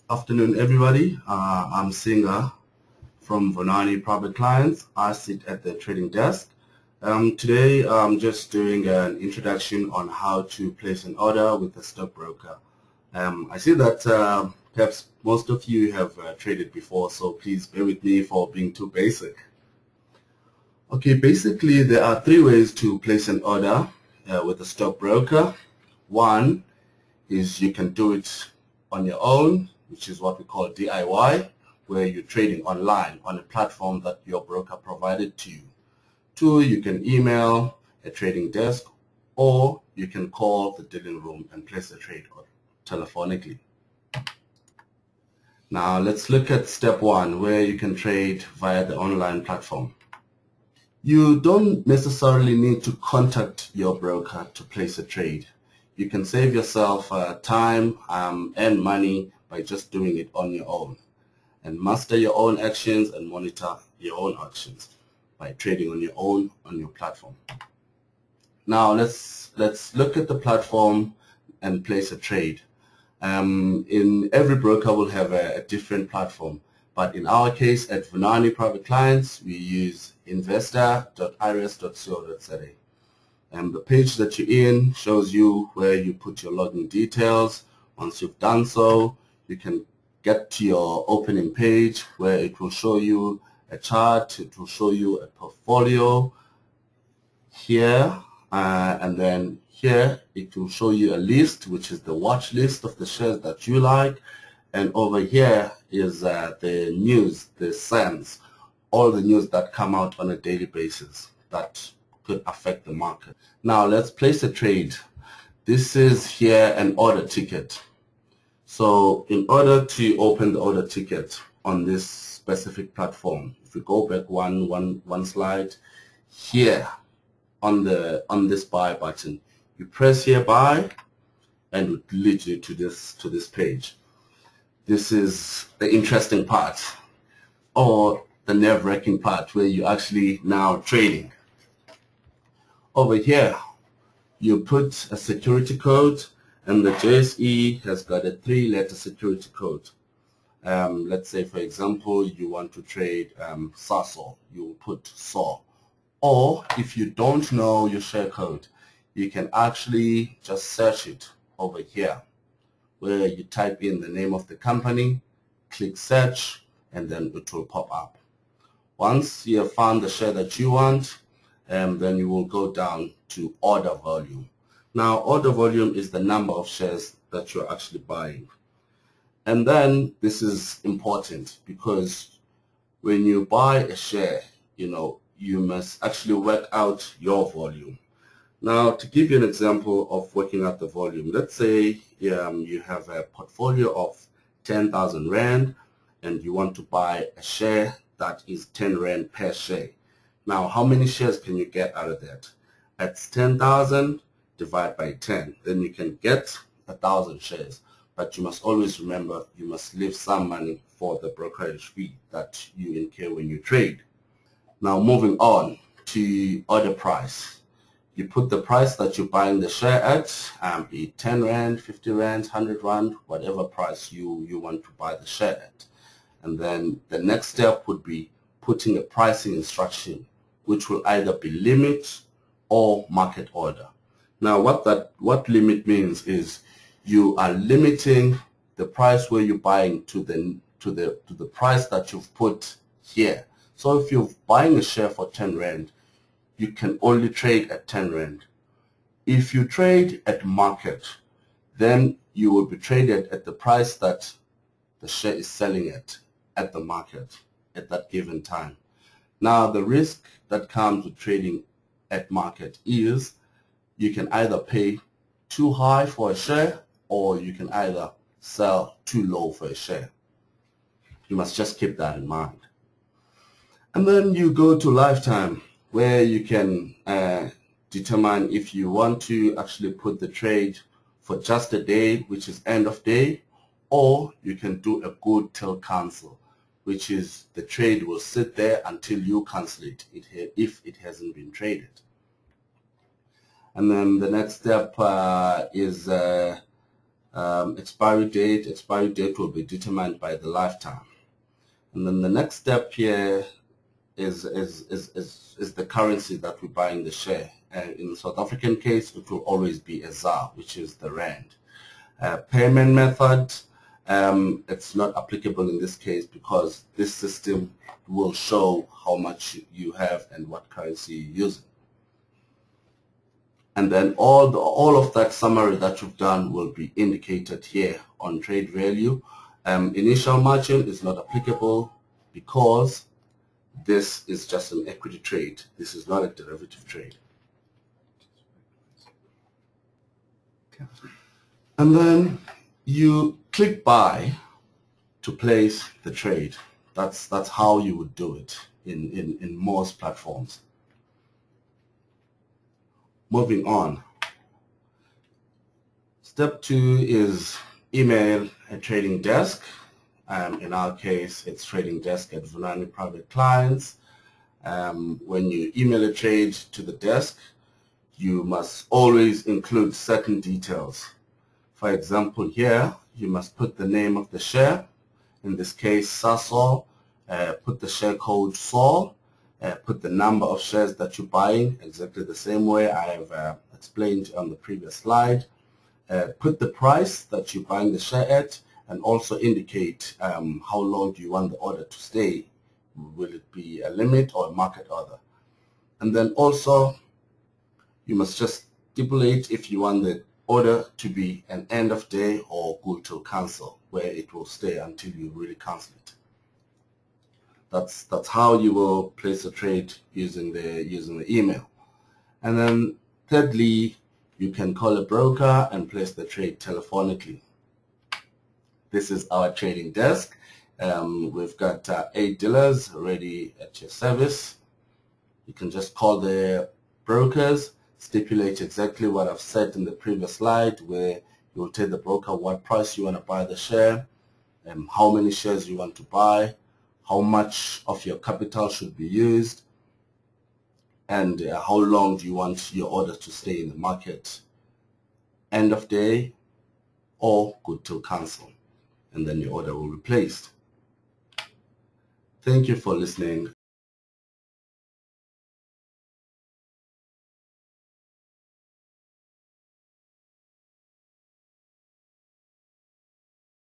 Afternoon, everybody. I'm Singa from Vunani Private Clients. I sit at the trading desk. Today, I'm just doing an introduction on how to place an order with a stockbroker. I see that perhaps most of you have traded before, so please bear with me for being too basic. Okay, basically, there are three ways to place an order with a stockbroker. One is you can do it on your own, which is what we call DIY, where you're trading online on a platform that your broker provided to you. Two, you can email a trading desk, or you can call the dealing room and place a trade telephonically. Now let's look at step one, where you can trade via the online platform. You don't necessarily need to contact your broker to place a trade. You can save yourself time and money by just doing it on your own, and master your own actions and monitor your own actions by trading on your own on your platform. Now let's look at the platform and place a trade. In every broker will have a different platform, but in our case at Vunani Private Clients, we use investor.irs.co.za. And the page that you're in shows you where you put your login details. Once you've done so, you can get to your opening page where it will show you a chart, it will show you a portfolio here, and then here it will show you a list, which is the watch list of the shares that you like, and over here is the news, the SENS, all the news that come out on a daily basis that could affect the market. Now let's place a trade. This is here an order ticket. So in order to open the order ticket on this specific platform, if we go back one slide, here on this buy button, you press here buy, and it leads you to this page. This is the interesting part, or the nerve-wracking part, where you actually now trading. Over here, you put a security code, and the JSE has got a 3-letter security code. Let's say, for example, you want to trade SASO, you will put SAW. Or if you don't know your share code, you can actually just search it over here, where you type in the name of the company, click search, and then it will pop up. Once you have found the share that you want, then you will go down to order volume. Now, order volume is the number of shares that you're actually buying. And then this is important, because when you buy a share, you must actually work out your volume. Now, to give you an example of working out the volume, let's say you have a portfolio of 10,000 Rand and you want to buy a share that is 10 Rand per share. Now, how many shares can you get out of that? That's 10,000 divided by 10. Then you can get 1,000 shares. But you must always remember, you must leave some money for the brokerage fee that you incur when you trade. Now, moving on to order price. You put the price that you're buying the share at, be it 10 Rand, 50 Rand, 100 Rand, whatever price you want to buy the share at. And then the next step would be putting a pricing instruction, which will either be limit or market order. Now, what limit means is you are limiting the price where you're buying to the price that you've put here. So if you're buying a share for 10 Rand, you can only trade at 10 Rand. If you trade at market, then you will be traded at the price that the share is selling at the market at that given time. Now, the risk that comes with trading at market is you can either pay too high for a share, or you can either sell too low for a share. You must just keep that in mind. And then you go to lifetime, where you can determine if you want to actually put the trade for just a day, which is end of day, or you can do a good till cancel, which is the trade will sit there until you cancel it if it hasn't been traded. And then the next step is Expiry date will be determined by the lifetime. And then the next step here is the currency that we're buying the share. In the South African case, it will always be a ZAR, which is the rand. Payment method, it's not applicable in this case because this system will show how much you have and what currency you're using. And then all of that summary that you've done will be indicated here on trade value. Initial margin is not applicable because this is just an equity trade. This is not a derivative trade. And then you click buy to place the trade. That's how you would do it in most platforms. Moving on. Step 2 is email a trading desk. In our case, it's trading desk at Vunani Private Clients. When you email a trade to the desk, you must always include certain details. For example, here, you must put the name of the share. In this case, SASOL. Put the share code SOL. Put the number of shares that you're buying, exactly the same way I have explained on the previous slide. Put the price that you're buying the share at, and also indicate how long do you want the order to stay. Will it be a limit or a market order? And then also, you must just stipulate if you want the order to be an end of day or good till cancel, where it will stay until you really cancel it. That's how you will place a trade using the email. And then thirdly, you can call a broker and place the trade telephonically. This is our trading desk. We've got 8 dealers ready at your service. You can just call the brokers, stipulate exactly what I've said in the previous slide, where you'll tell the broker what price you want to buy the share, how many shares you want to buy, how much of your capital should be used, and how long do you want your order to stay in the market, end of day or good till cancel, and then your order will be placed. Thank you for listening.